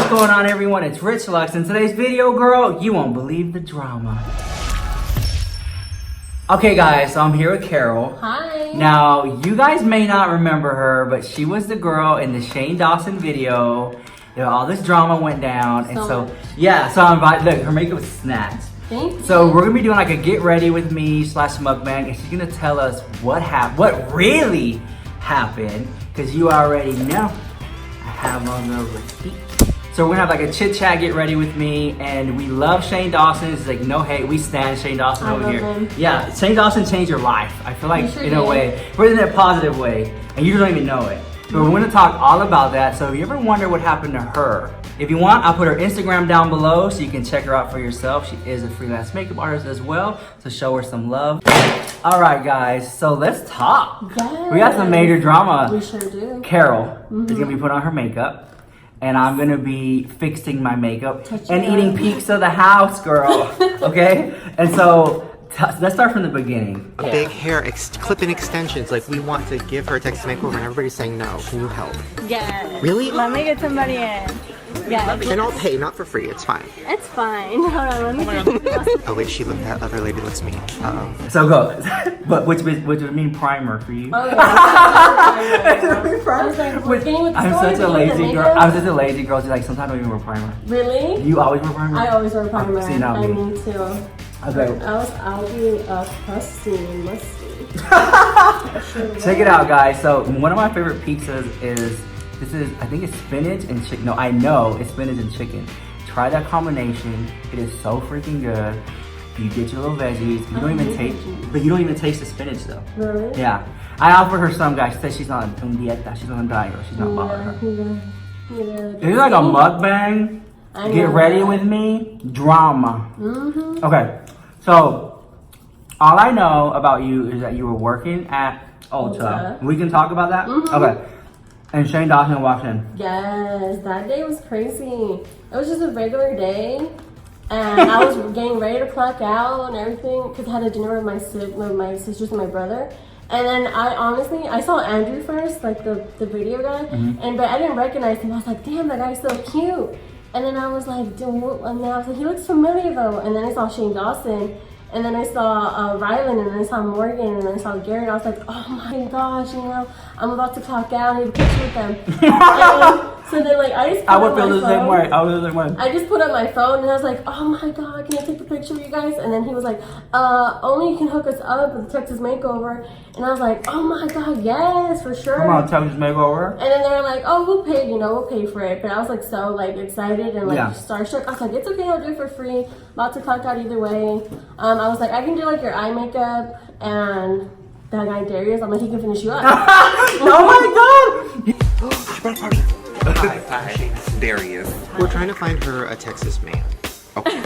What's going on, everyone? It's Rich Lux. In today's video, girl, you won't believe the drama. Okay, guys, so I'm here with Carol. Hi. Now, you guys may not remember her, but she was the girl in the Shane Dawson video. You know, all this drama went down, and so yeah. So I'm invited. Look, her makeup was snatched. Thank you. So we're gonna be doing like a get ready with me / mukbang, and she's gonna tell us what really happened, because you already know I have on the receipt. So we're gonna have like a chit chat, get ready with me, and we love Shane Dawson. It's like no hate, we stand Shane Dawson over here. Him. Yeah, Shane Dawson changed your life. I feel like sure in a did. way, but in a positive way, and you don't even know it. So we're gonna talk all about that. So if you ever wonder what happened to her, if you want, I'll put her Instagram down below so you can check her out for yourself. She is a freelance makeup artist as well, so show her some love. All right, guys, so let's talk. Yes. We got some major drama. We sure do. Carol is gonna be putting on her makeup, and I'm gonna be fixing my makeup and eating peeks of the house, girl. Okay? And so let's start from the beginning. Big hair, clip-in extensions. Like, we want to give her a Texas makeover, and everybody's saying no. Can you help? Yes. Really? Let me get somebody in. Yeah. And I'll pay, not for free. It's fine. It's fine. Hold on, let me Oh wait, that other lady looks mean. So go. But which would mean primer for you? Oh, yeah. I was like, I'm such a lazy girl. I'm such a lazy girl. Like sometimes I don't even wear primer. Really? You always wear primer? I always wear primer. See, not I me. mean too. Okay. I'll be crusty and musty. Check it out, guys. So one of my favorite pizzas is I think it's spinach and chicken. No, I know it's spinach and chicken. Try that combination. It is so freaking good. You get your little veggies. You don't even taste the spinach though. Really? Yeah. I offered her some, guys. She said she's on dieta. She's on a diet. She's not bothering her. It's like a mukbang. Get ready with me. Drama. Okay. So all I know about you is that you were working at Ulta. We can talk about that? Okay. And Shane Dawson walked in. Yes, that day was crazy. It was just a regular day, and I was getting ready to clock out and everything because I had a dinner with my sisters and my brother. And then I saw Andrew first, like the video guy, but I didn't recognize him. I was like, damn, that guy's so cute. And then I was like, he looks familiar though. And then I saw Shane Dawson. And then I saw Rylan, and then I saw Morgan, and then I saw Gary, and I was like, oh my gosh, you know, I'm about to clock out, I need a picture with them. So then, like, I would feel the same way. I was the same way. I just put up my phone, and I was like, oh my god, can I take a picture of you guys? And then he was like, only you can hook us up with the Texas Makeover. And I was like, oh my god, yes, for sure. Come on, Texas Makeover. And then they were like, oh, we'll pay for it. But I was like so like excited and like starstruck. I was like, it's okay, I'll do it for free. About to clock out either way. I was like, I can do like your eye makeup, and that guy Darius, I'm like, he can finish you up. Oh my god! Hi, Darius. We're trying to find her a Texas man. Okay.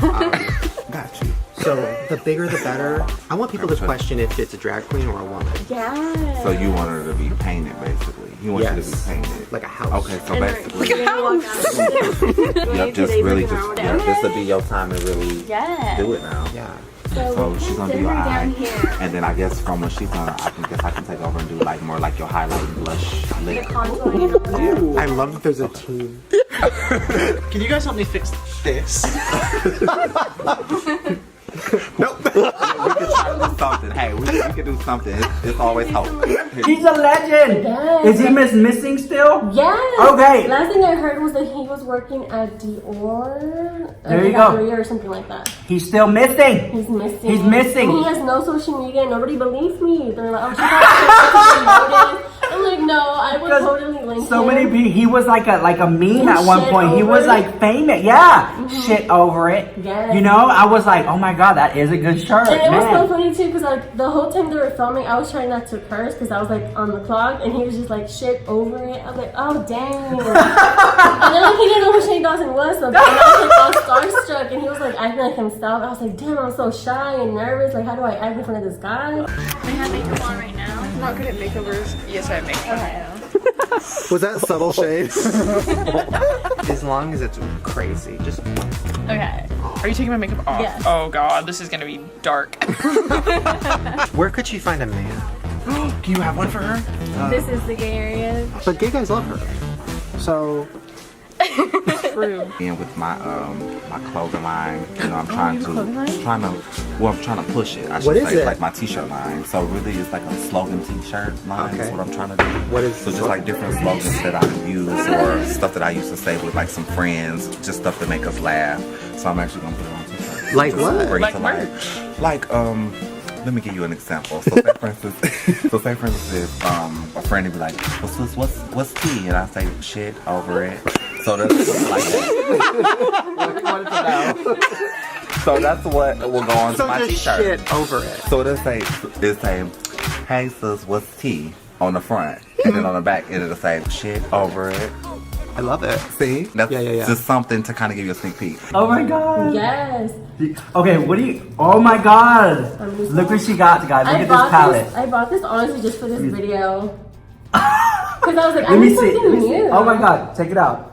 Got you. So the bigger the better. I want people to question if it's a drag queen or a woman. Yeah. So you want her to be painted, basically. You want her to be painted. Like a house. Okay, so basically. Like a house. Yep, just to be your time to really do it now. Yeah. So she's gonna do your eye, and then I guess from when she's done, I can take over and do like more like your highlight and blush lip. I love that there's a team. Can you guys help me fix this? Nope. We can try to do something. Hey, we can do something. It's always hope. He's a legend. Yes. Is he missing still? Yes. Okay. Last thing I heard was that he was working at Dior. There you go. Or something like that. He's still missing. He's missing. He's missing. And he has no social media. Nobody believes me. They're like, oh, she's not. I'm like, no, I would totally link so him. many people. He was like a meme at one point. He was like famous. Yeah. Shit over it. Yes. You know, I was like, oh my god, that is a good shirt. And it was man. so funny too, because like the whole time they were filming, I was trying not to curse because I was like on the clock, and he was just like shit over it. I was like, oh dang. And then like he didn't know who Shane Dawson was, so I was like all starstruck, and he was like acting like himself. I was like, damn, I'm so shy and nervous. Like, how do I act in front of this guy? I have makeup on right now. I'm not good at makeovers. Yes, I have makeup. Okay. Was that subtle shade? As long as it's crazy, just. Okay. Are you taking my makeup off? Yes. Oh god, this is gonna be dark. Where could she find a man? Do you have one for her? This is the gay area. But gay guys love her. So. True. And with my my clothing line, you know, I'm trying to push it. I should What is say, it? like my t-shirt line. So really, it's like a slogan t-shirt line. Okay. Is what I'm trying to do. What is so just like different slogans that I use or stuff that I used to say with like some friends, just stuff to make us laugh. So I'm actually gonna put it on t-shirt. Like Just what? bring Like to life. merch. Like let me give you an example. So say for instance, if a friend would be like, what's tea? And I say shit over it. So that's like that. So that's what will go on So my just t-shirt. shit over it. So it'll say, hey sis, what's tea? On the front. And then on the back it'll say shit over it. I love it. See? That's Yeah. just something to kind of give you a sneak peek. Oh my god. Yes. Okay, what do you? Oh my god. Look what she got, guys. Look at this palette. I bought this honestly just for this video. Because I was like, I Let me need see. something Let me see. new. Oh my god, check it out.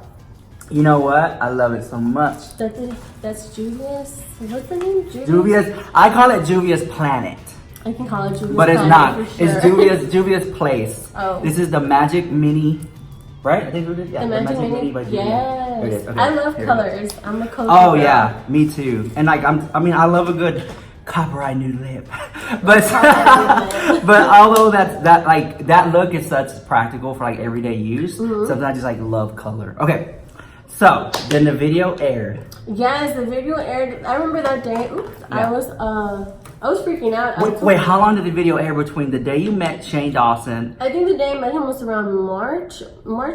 You know what? I love it so much. That's Juvia's. What's the name? Juvia's. I call it Juvia's Planet. I can call it Juvia's. But it's Planet not. for sure. It's Juvia's Place. Oh. This is the Magic Mini, right? I think it is. Yeah, The Magic Mini. by Juvia. There it Yes. is. Okay, I love here it is. colors. I'm a color. Oh girl. yeah, me too. And like I love a good copyright nude lip. But but although that look is such practical for like everyday use, sometimes I just like love color. Okay. So then the video aired. Yes, the video aired. I remember that day. Oops, Yeah. I was freaking out. Wait, how long did the video air between the day you met Shane Dawson? I think the day I met him was around March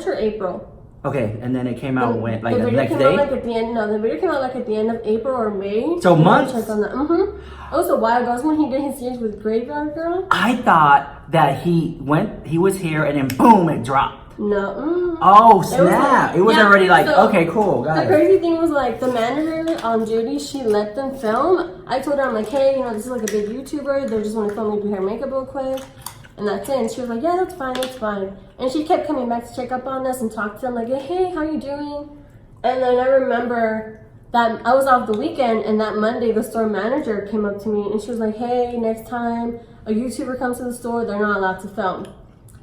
or April. Okay, and then it came out when? Like the video next came day? out like at the end. No, the video came out like at the end of April or May. So months? Mm-hmm. It was a while ago. It was when he did his series with Graveyard Girl. I thought that he was here and then boom, it dropped. No. Oh snap! It was yeah, already like, so okay, cool, got The it. crazy thing was like the manager Judy, she let them film. I told her, I'm like, hey, this is like a big YouTuber. They just want to film me do hair and makeup real quick. And that's it. And she was like, yeah, that's fine. And she kept coming back to check up on us and talk to them like, hey, how you doing? And then I remember that I was off the weekend and that Monday the store manager came up to me and she was like, hey, next time a YouTuber comes to the store, they're not allowed to film.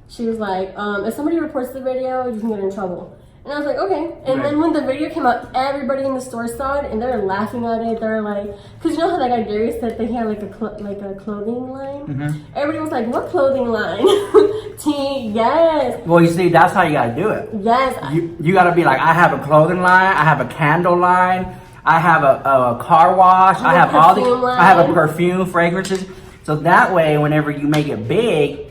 She was like, if somebody reports the video, you can get in trouble. And I was like, okay. And then when the video came out, everybody in the store saw it and they were laughing at it. They were like, because you know how that guy Darius said that he had like a clothing line? Everybody was like, what clothing line? Yes. Well, you see, that's how you gotta do it. Yes. You gotta be like, I have a clothing line, I have a candle line, I have a car wash, I have all the, perfume line. I have a perfume, fragrances. So that way, whenever you make it big,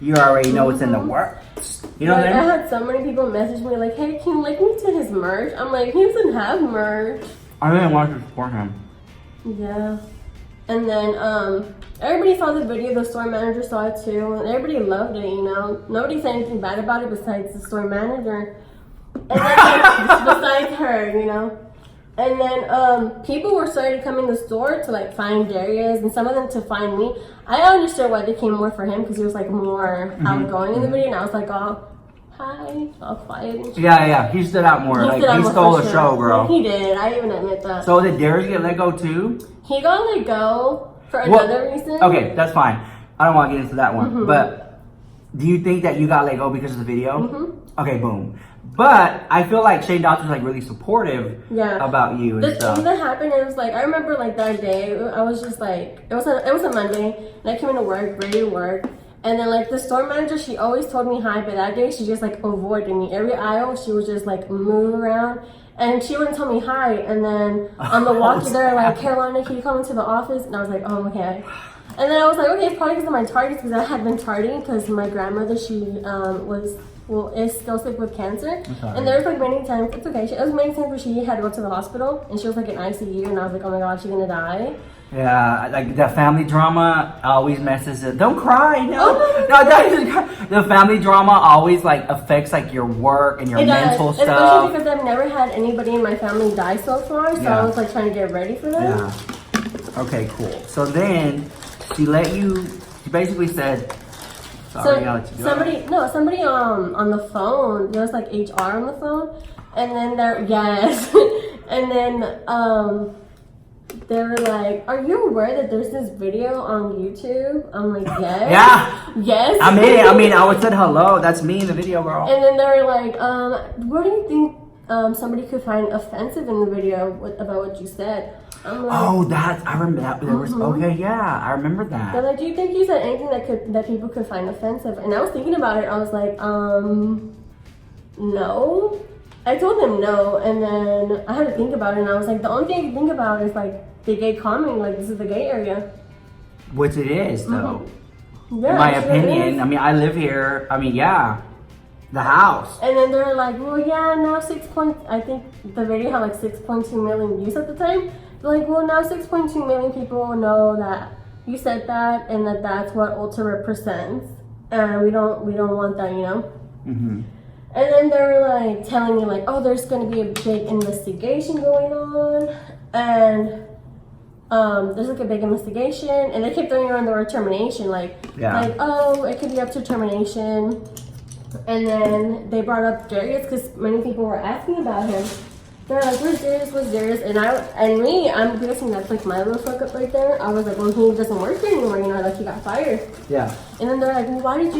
you already know it's in the works. You know what I I mean? had so many people message me like, hey, can you link me to his merch? I'm like, he doesn't have merch. I really want to support him. Yeah. And then everybody saw the video, the store manager saw it too, and everybody loved it, Nobody said anything bad about it besides the store manager. And then besides her, And then people were starting to come in the store to like find Darius and some of them to find me. I understood why they came more for him because he was like more outgoing in the video and I was like, oh, hi, all quiet and shit. Yeah, he stood out more. He stole the show, girl. He did, I even admit that. So did Darius get let go too? He got let go for another reason. Okay, that's fine. I don't want to get into that one. But do you think that you got let go because of the video? Okay, boom. But I feel like Shane Dawson was like really supportive about you and the stuff. thing that happened, it was like, I remember like that day, I was just like, it was a Monday, and I came into work, ready to work, and then like the store manager, she always told me hi, but that day she just like avoided me. Every aisle, she would just like move around, and she wouldn't tell me hi, and then on the walk they're like, Carolina, can you come into the office? And I was like, oh, okay. And then I was like, okay, it's probably because of my tardies, because I had been tardying, because my grandmother, she is still sick with cancer. And there was like many times, it's okay, there was many times where she had to go to the hospital, and she was like in ICU, and I was like, oh my god, she's gonna die. Yeah, like the family drama always messes it. Don't cry, no. The family drama always like affects like your work and your mental stuff. Especially because I've never had anybody in my family die so far, so I was like trying to get ready for that. Yeah. Okay, cool. So then she let you. She basically said, "Sorry, I'll let you go." Somebody on the phone. There was like HR on the phone, and then and then they were like, "Are you aware that there's this video on YouTube?" I'm like, "Yes." Yeah. Yes. I made it. I would said hello. That's me in the video, girl. And then they were like, "What do you think somebody could find offensive in the video about what you said. I'm like, Oh, I remember that. There was okay, yeah, I remember they're that. like, do you think you said anything that people could find offensive? And I was thinking about it. I was like, no. I told him no, and then I had to think about it, and I was like, the only thing I can think about is like the gay comment, like this is the gay area. Which it is, though. Yeah, In my it sure opinion, is. I mean, I live here. I mean, yeah, the house. And then they're like, well, yeah, now I think the video had like 6.2 million views at the time. They're like, well, now 6.2 million people know that you said that and that that's what Ulta represents, and we don't want that, you know. Mm-hmm. And then they were like telling me like, oh, there's gonna be a big investigation going on, and there's like a big investigation, and they kept throwing around the word termination, like oh, it could be up to termination. And then they brought up Darius because many people were asking about him. They're like, where's Darius? And I'm guessing that's like my little fuck up right there. I was like, well, he doesn't work here anymore, you know, like he got fired. Yeah. And then they're like, well, why did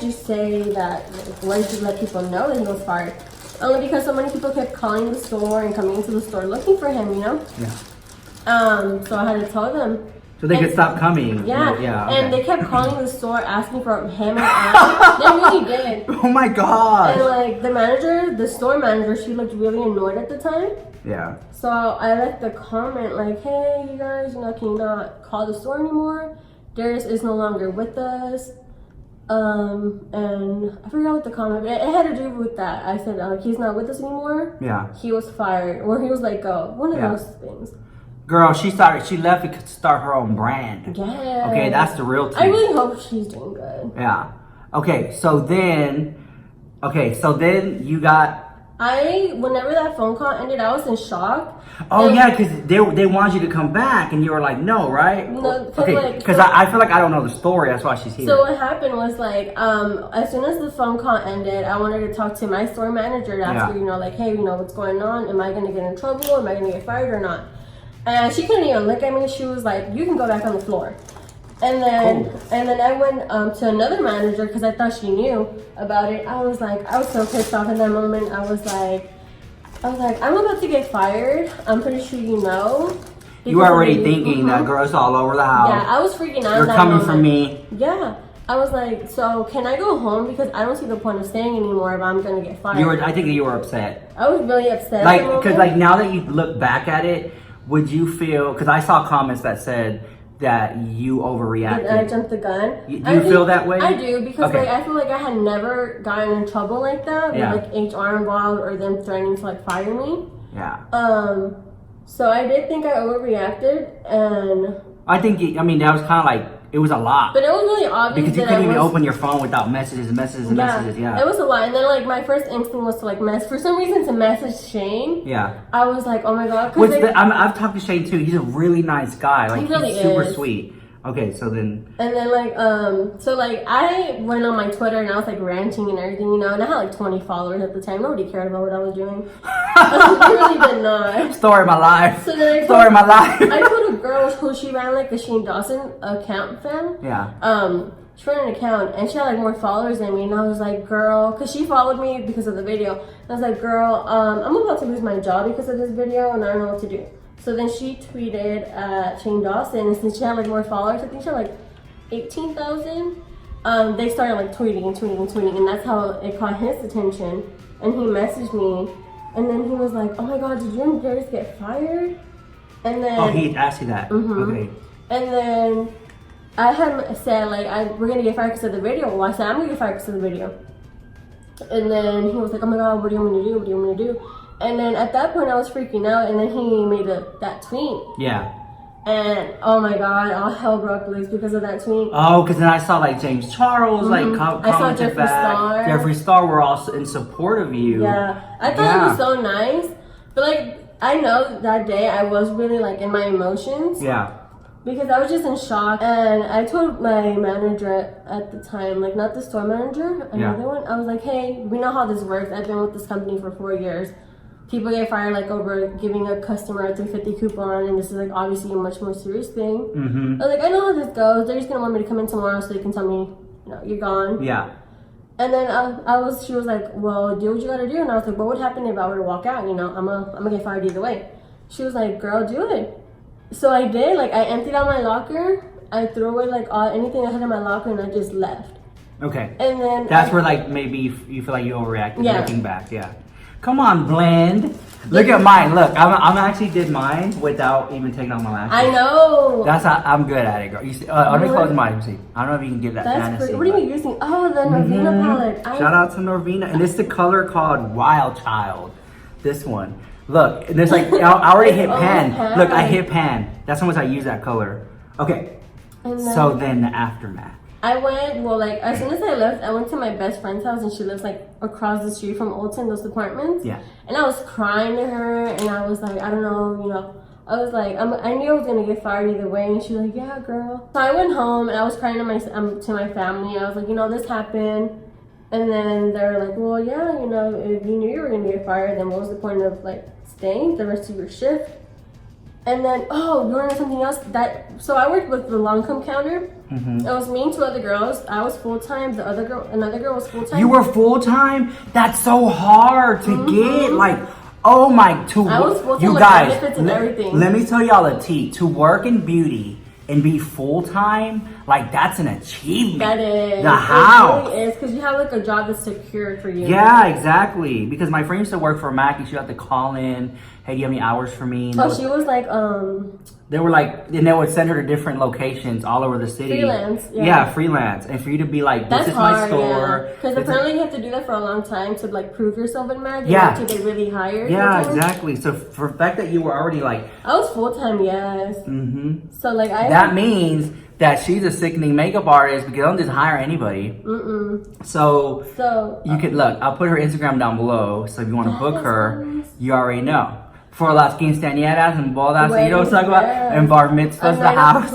you say that, like, why did you let people know that he was fired? Only because so many people kept calling the store and coming into the store looking for him, you know? Yeah. So I had to tell them. So they could stop coming. Yeah. Yeah. And Okay. they kept calling the store asking for him and I. They really did. Oh my god. And like the store manager, she looked really annoyed at the time. Yeah. So I left the comment like, hey, you guys, you know, can you not call the store anymore? Darius is no longer with us. And I forgot what the comment, but it had to do with that. I said, he's not with us anymore. Yeah. He was fired, or he was let go. One of those things. Girl, she left to start her own brand. Yeah. Okay, that's the real tea. I really hope she's doing good. Yeah. Okay, so then you got. Whenever that phone call ended, I was in shock. Oh And- yeah, because they wanted you to come back, and you were like, no, right? No, Okay, because I feel like I don't know the story. That's why she's here. So what happened was like, as soon as the phone call ended, I wanted to talk to my store manager to ask her, you know, like, hey, you know, what's going on? Am I going to get in trouble? Am I going to get fired or not? And she couldn't even look at me. She was like, you can go back on the floor. And then I went to another manager because I thought she knew about it. I was so pissed off in that moment. I was like, I'm about to get fired. I'm pretty sure you know. You were already thinking that girl's all over the house. Yeah, I was freaking out. You're coming for me. Yeah. I was like, so can I go home? Because I don't see the point of staying anymore if I'm going to get fired. I think you were upset. I was really upset. Like, because like now that you look back at it, would you feel, because I saw comments that said that you overreacted. I jumped the gun. Do you feel that way? I do, because like I feel like I had never gotten in trouble like that with like HR involved or them threatening to like fire me. Yeah. So I did think I overreacted, and I think that was kind of like, it was a lot. But it was really obvious because you couldn't even open your phone without messages. Yeah. It was a lot, and then like my first instinct was to like for some reason to message Shane. Yeah. I was like, oh my god. I've talked to Shane too. He's a really nice guy. Like, he really he's super is. sweet. Okay, so then. And then like so like I went on my Twitter and I was like ranting and everything, you know, and I had like 20 followers at the time. Nobody cared about what I was doing. I really did not. Story of my life. So then Story of my life. I told a girl who she ran like the Shane Dawson account fan. Yeah. She ran an account and she had like more followers than me, and I was like, girl, because she followed me because of the video. I was like, girl, I'm about to lose my job because of this video and I don't know what to do. So then she tweeted at Shane Dawson, and since she had like more followers, I think she had like 18,000. They started like tweeting, and that's how it caught his attention. And he messaged me, and then he was like, "Oh my God, did you and Darius get fired?" And then he asked you that. Okay. And then I had said like, we're gonna get fired because of the video. Well, I said I'm gonna get fired because of the video. And then he was like, "Oh my God, what do you want me to do? What do you want me to do?" And then at that point I was freaking out, and then he made that tweet. Yeah. And oh my God, all hell broke loose because of that tweet. Oh, because then I saw like James Charles commented back. Jeffree Star were all in support of you. Yeah, I thought it was so nice, but like I know that day I was really like in my emotions. Yeah. Because I was just in shock, and I told my manager at the time, like not the store manager, another one. I was like, "Hey, we know how this works. I've been with this company for 4 years. People get fired like over giving a customer a 350 coupon, and this is like obviously a much more serious thing." I was like, "I know how this goes. They're just gonna want me to come in tomorrow so they can tell me, you know, you're gone." Yeah. And then she was like, well, do what you gotta do. And I was like, what would happen if I were to walk out? You know, I'm gonna get fired either way. She was like, girl, do it. So I did. Like, I emptied out my locker. I threw away like anything I had in my locker, and I just left. Okay. And then that's where like maybe you feel like you overreacted. Yeah. Looking back, yeah. Come on, Blend. Look at mine. Look, I'm actually did mine without even taking off my lashes. I know. That's how I'm good at it, girl. You see, let me close mine. See, I don't know if you can get that That's fantasy. pretty. What are you using? Oh, the Norvina palette. Shout out to Norvina, and it's the color called Wild Child. This one. Look, there's like I already hit pan. pan. Look, I hit pan. That's how much I use that color. Okay. And So then the aftermath. I went, well, like, as soon as I left, I went to my best friend's house, and she lives, like, across the street from Olsen, those apartments. Yeah. And I was crying to her, and I was like, I don't know, you know. I was like, I knew I was going to get fired either way, and she was like, yeah, girl. So I went home, and I was crying to my family. I was like, you know, this happened. And then they were like, well, yeah, you know, if you knew you were going to get fired, then what was the point of, like, staying the rest of your shift? And then, oh, you want to know something else? So I worked with the long-come counter. Mm-hmm. It was me and 2 other girls. I was full-time. Another girl was full-time. You were full-time? That's so hard to get. Like, oh my, I was full-time you with guys, benefits and everything. Let me tell y'all a tea. To work in beauty and be full-time, like, that's an achievement. That is. The how? It really is, because you have, like, a job that's secure for you. Yeah, exactly. Because my friend used to work for Mac, and she had to call in, hey, do you have any hours for me? And she was like, they were like, and they would send her to different locations all over the city. Freelance, yeah. Yeah, freelance. And for you to be like, this that's is my hard, store. Because apparently you have to do that for a long time to, like, prove yourself in Mac. Yeah. To get really hired. Yeah, exactly. So for the fact that you were already like, I was full-time, yes. mm-hmm. So, like, that means that she's a sickening makeup artist because I don't just hire anybody. So you could look. I'll put her Instagram down below. So if you want to book her, you already know. For las quinceañeras and bodas, you know what I'm talking about? And bar mitzvahs, the house.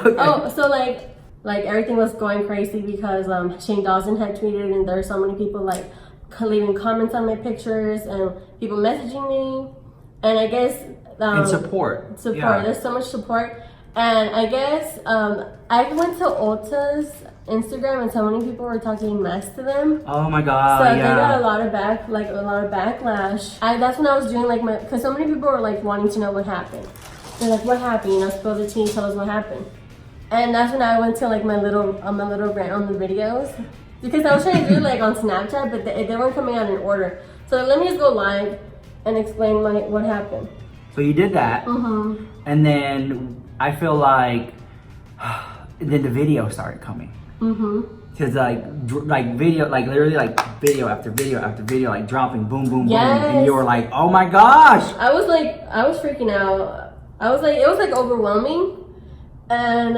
Okay. Oh, so like everything was going crazy because Shane Dawson had tweeted, and there were so many people like leaving comments on my pictures and people messaging me, and I guess and support. Yeah. There's so much support. And I guess I went to Ulta's Instagram, and so many people were talking mess to them. Oh my god! So they got a lot of backlash. That's when I was doing like because so many people were like wanting to know what happened. They're like, "What happened? You know, spill the tea, tell us what happened." And that's when I went to like my little rant on the videos, because I was trying to do it like on Snapchat, but they weren't coming out in order. So let me just go live and explain what happened. So you did that, and then I feel like then the video started coming. Cause like video, like literally like video after video after video, like dropping, boom, boom, boom, and you were like, oh my gosh! I was freaking out. I was like, it was like overwhelming, and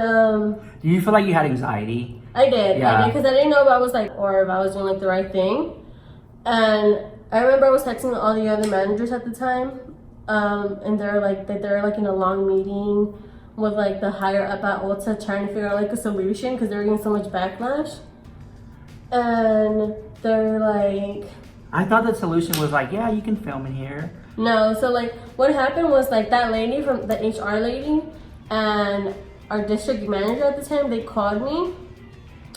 Do you feel like you had anxiety? I did, Yeah. because I didn't know if I was like, or if I was doing like the right thing, and I remember I was texting all the other managers at the time, and they're like in a long meeting with like the higher up at Ulta trying to figure out like a solution because they were getting so much backlash. And they're like, I thought the solution was like, yeah, you can film in here. no. So like what happened was like that lady from the HR lady and our district manager at the time, they called me,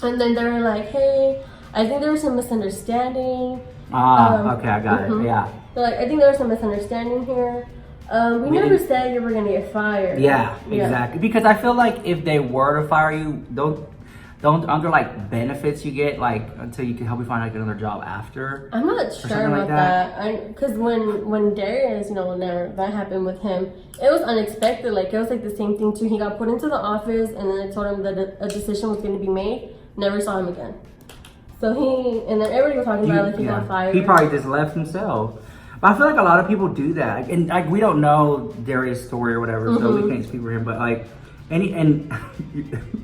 and then they were like, hey, I think there was some misunderstanding. Okay, I got it. Yeah. They're like, I think there was some misunderstanding here. We never said you were gonna get fired. Yeah, exactly. Because I feel like if they were to fire you, don't under like benefits you get like until you can help you find like another job after. I'm not sure about that. Because when Darius, you know, whenever that happened with him, it was unexpected. Like it was like the same thing too. He got put into the office, and then I told him that a decision was going to be made. Never saw him again. So and then everybody was talking about like he got fired. He probably just left himself. But I feel like a lot of people do that, and like we don't know Darius' story or whatever, so we can't speak for him. But like and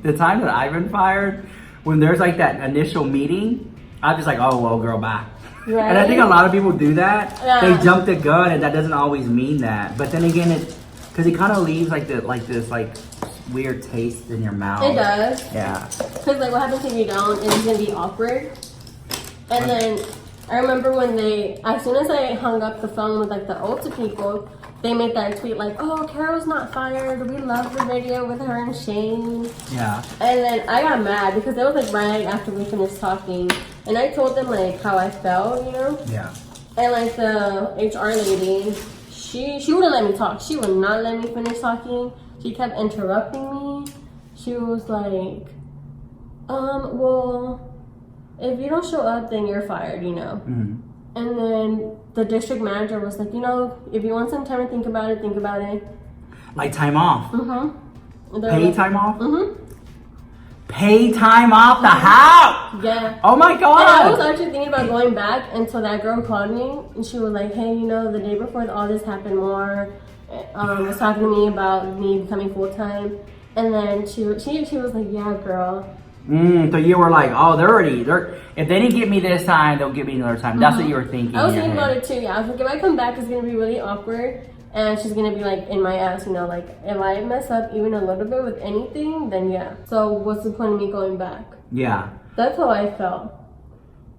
the time that I've been fired, when there's like that initial meeting, I'm just like, oh well, girl, bye. Right? And I think a lot of people do that. Yeah. They jump the gun, and that doesn't always mean that. But then again, because it kind of leaves like this weird taste in your mouth. It does. Yeah. Because like what happens if you don't, and it's gonna be awkward. And then I remember when as soon as I hung up the phone with like the Ulta people, they made that tweet like, oh, Carol's not fired. We love the video with her and Shane. Yeah. And then I got mad because it was like right after we finished talking. And I told them like how I felt, you know? Yeah. And like the HR lady, she wouldn't let me talk. She would not let me finish talking. She kept interrupting me. She was like, well, if you don't show up, then you're fired, you know? Mm-hmm. And then the district manager was like, you know, if you want some time to think about it, think about it. Like time off? Mm-hmm. Pay time off? Mm-hmm. Pay time off the house? Yeah. Oh my God. And I was actually thinking about going back until that girl called me and she was like, hey, you know, the day before all this happened more, was talking to me about me becoming full-time. And then she was like, yeah, girl. So you were like, oh, if they didn't get me this time, they'll get me another time. That's what you were thinking. I was thinking about it too, yeah. I was like, if I come back, it's going to be really awkward. And she's going to be like in my ass, you know, like if I mess up even a little bit with anything, then yeah. So what's the point of me going back? Yeah. That's how I felt.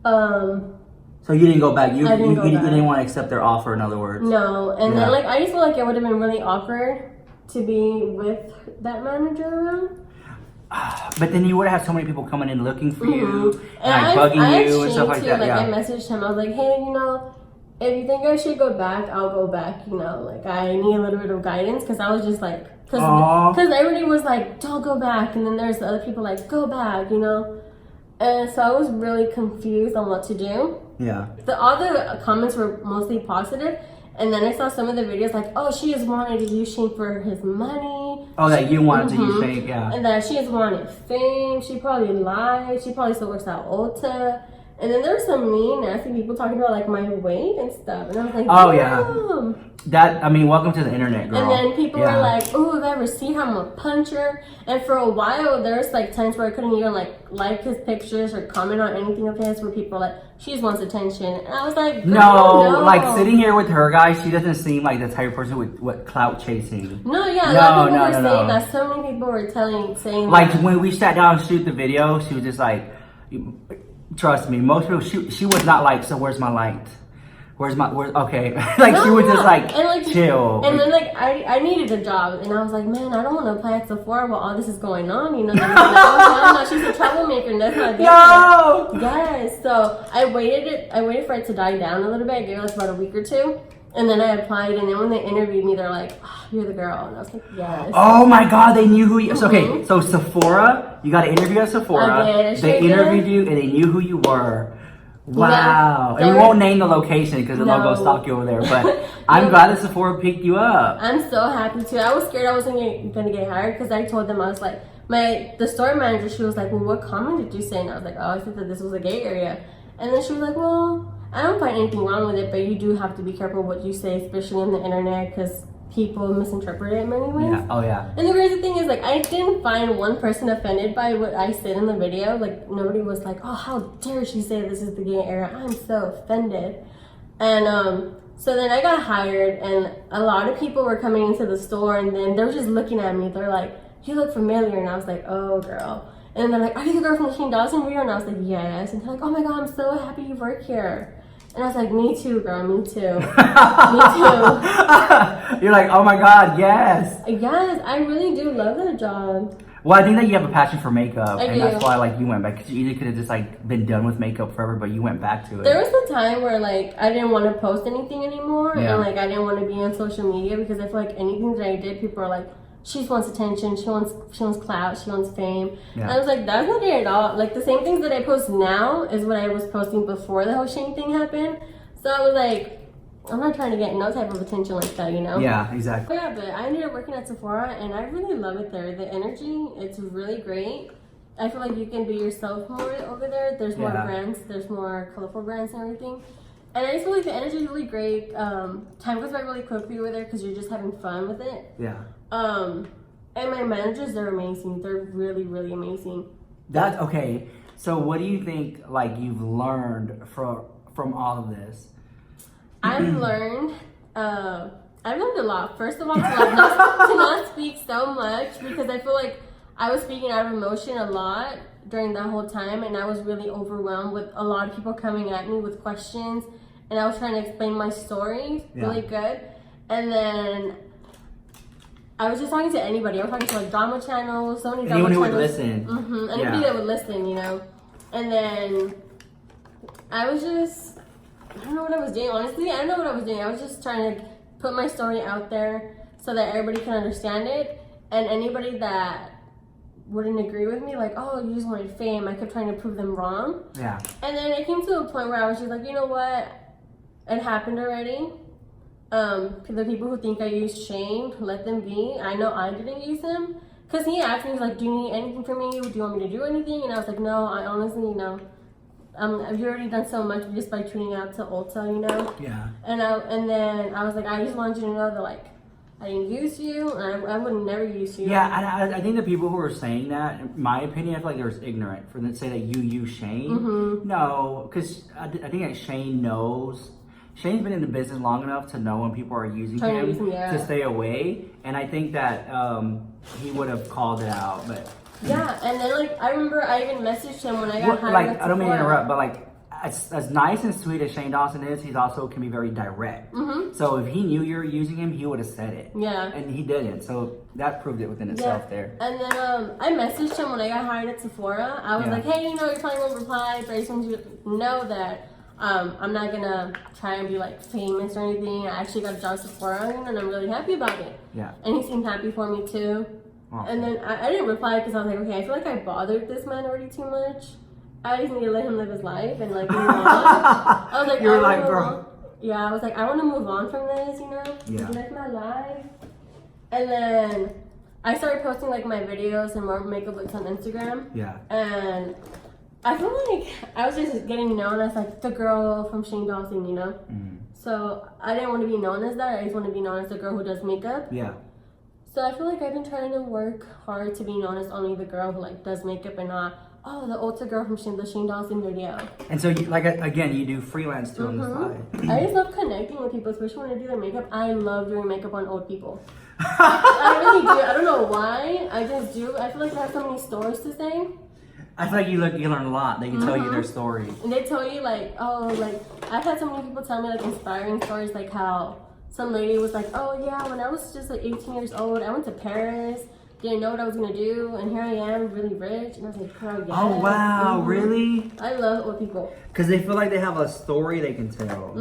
So you didn't go back. You I didn't go back. You didn't want to accept their offer, in other words. No. And Yeah. then like, I just feel like it would have been really awkward to be with that manager around. But then you would have so many people coming in looking for you and And like bugging you and stuff like that. Like Yeah. I messaged him. I was like, hey, you know, if you think I should go back, I'll go back. You know, like I need a little bit of guidance because I was just like, because everybody was like, don't go back, and then there's the other people like, go back. You know, and so I was really confused on what to do. Yeah. All the comments were mostly positive. And then I saw some of the videos like, oh, she just wanted to use Shane for his money. Oh, that you wanted to use Shane, yeah. And that she just wanted fame. She probably lied. She probably still works at Ulta. And then there were some mean, nasty people talking about like my weight and stuff. And I was like, oh, damn. Yeah. Welcome to the internet, girl. And then people were like, oh, if I ever see her, I'm gonna punch her. And for a while, there's like times where I couldn't even like his pictures or comment on anything of his where people were like, she just wants attention. And I was like, no, like sitting here with her, guys, she doesn't seem like the type of person with what clout chasing. No, yeah, a lot of people were saying that. So many people were saying like that. when we sat down and shoot the video, she was just like, trust me, most people, she was not like, so where's my light? Okay. Like no, she was just like, and like chill. And then like I needed a job and I was like, man, I don't want to apply at Sephora while all this is going on, you know. No, she's a troublemaker and that's not good. No! Yes. So I waited for it to die down a little bit. I gave it like about a week or two. And then I applied, and then when they interviewed me, they're like, oh, you're the girl. And I was like, yes. Oh my God, they knew who you... So, okay, so Sephora, you got an interview at Sephora. I did. They interviewed you, and they knew who you were. Wow. Yeah, and we won't name the location because they'll go stalk you over there. But I'm glad that Sephora picked you up. I'm so happy too. I was scared I wasn't going to get hired because I told them, I was like, the store manager, she was like, well, what comment did you say? And I was like, oh, I said that this was a gay area. And then she was like, well, I don't find anything wrong with it, but you do have to be careful what you say, especially on the internet, because people misinterpret it in many ways. Yeah. Oh, yeah. And the crazy thing is, like, I didn't find one person offended by what I said in the video. Like, nobody was like, oh, how dare she say this is the gay area? I'm so offended. And so then I got hired, and a lot of people were coming into the store, and then they were just looking at me. They're like, you look familiar. And I was like, oh, girl. And they're like, are you the girl from the Shane Dawson video? And I was like, yes. And they're like, oh my God, I'm so happy you work here. And I was like, me too, girl, me too. Me too. You're like, oh my God, yes. Yes, I really do love that job. Well, I think that you have a passion for makeup, I and do. that's why like you went back. Because you either could have just like been done with makeup forever, but you went back to it. There was a time where like I didn't want to post anything anymore, Yeah. and like I didn't want to be on social media because I feel like anything that I did, people are like, she just wants attention, she wants clout, she wants fame. Yeah. And I was like, that's not it at all. Like the same things that I post now is what I was posting before the whole Shane thing happened. So I was like, I'm not trying to get no type of attention like that, you know? Yeah, exactly. Yeah, but I ended up working at Sephora and I really love it there. The energy, it's really great. I feel like you can be yourself more over there. There's more brands, there's more colorful brands and everything. And I just feel like the energy is really great. Time goes by really quickly over there because you're just having fun with it. Yeah. And my managers, they're amazing. They're really, really amazing. That's okay. So what do you think like you've learned from all of this? I've learned a lot. First of all, to not speak so much because I feel like I was speaking out of emotion a lot during that whole time, and I was really overwhelmed with a lot of people coming at me with questions, and I was trying to explain my story really good. And then I was just talking to anybody. I was talking to like drama channels, so many drama Anyone who would channels. listen. Anybody that would listen, you know. And then I was just, I don't know what I was doing. Honestly, I don't know what I was doing. I was just trying to put my story out there so that everybody can understand it. And anybody that wouldn't agree with me, like, oh, you just wanted fame, I kept trying to prove them wrong. Yeah. And then it came to a point where I was just like, you know what? It happened already. The people who think I used shame, let them be. I know I didn't use him. Because he asked me, he's like, do you need anything from me? Do you want me to do anything? And I was like, no, I honestly, you know, you've already done so much just by tuning out to Ulta, you know? Yeah. And then I was like, I just wanted you to know that, like, I didn't use you, and I would never use you. Yeah, I think the people who are saying that, in my opinion, I feel like they're just ignorant for them to say that you use Shane. No, because I think that Shane knows. Shane's been in the business long enough to know when people are using him to stay away, and I think that he would have called it out. But yeah, and then like I remember I even messaged him when I got hired. Like I don't mean to interrupt, but like as nice and sweet as Shane Dawson is, he's also can be very direct. So if he knew you were using him, he would have said it. Yeah, and he didn't. So that proved it within itself there. And then I messaged him when I got hired at Sephora. I was like, hey, you know, you probably won't reply, but I just want you to know that. I'm not gonna try and be like famous or anything. I actually got a job at Sephora and I'm really happy about it. Yeah. And he seemed happy for me too. Awesome. And then I didn't reply because I was like, okay, I feel like I bothered this man already too much. I just need to let him live his life and like move on. I was like, you're like, bro. Yeah, I was like, I want to move on from this, you know? Yeah. Live my life. And then I started posting like my videos and more makeup looks on Instagram. Yeah. And I feel like I was just getting known as like the girl from Shane Dawson, you know? So I didn't want to be known as that. I just want to be known as the girl who does makeup. Yeah. So I feel like I've been trying to work hard to be known as only the girl who like does makeup and not, oh, the Ulta girl from the Shane Dawson video. And so, you, like, again, you do freelance too on the side. I just love connecting with people, especially when I do their makeup. I love doing makeup on old people. I really do. I don't know why. I just do. I feel like I have so many stories to say. I feel like you learn a lot. They can tell you their stories. And they tell you like, oh, like, I've had so many people tell me like inspiring stories, like how some lady was like, oh yeah, when I was just like 18 years old, I went to Paris, didn't know what I was gonna do, and here I am, really rich. And I was like, girl, yeah. Oh wow, really? I love old people. Because they feel like they have a story they can tell.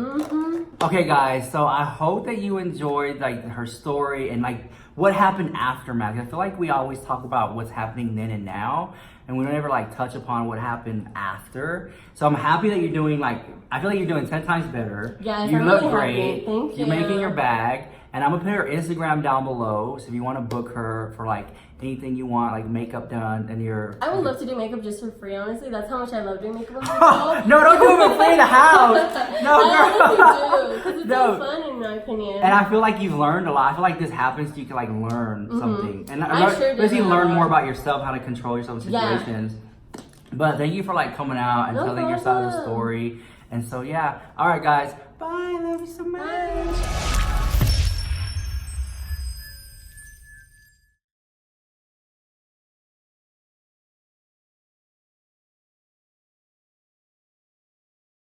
Okay guys, so I hope that you enjoyed like her story and like what happened aftermath. I feel like we always talk about what's happening then and now, and we don't ever like touch upon what happened after. So I'm happy that you're doing like, I feel like you're doing 10 times better. Yes, you look great. Thank you. You're making your bag. And I'm gonna put her Instagram down below. So if you wanna book her for like anything you want, like makeup done and your... I would love to do makeup just for free, honestly. That's how much I love doing makeup on myself. No, don't do it for free in the house. No, girl. I honestly do, because it's so fun in my opinion. And I feel like you've learned a lot. I feel like this happens so you can like learn something. And I sure do. You learn more about yourself, how to control yourself in situations. Yeah. But thank you for like coming out and telling your side of the story. And so yeah, all right guys, bye, love you so much. Bye.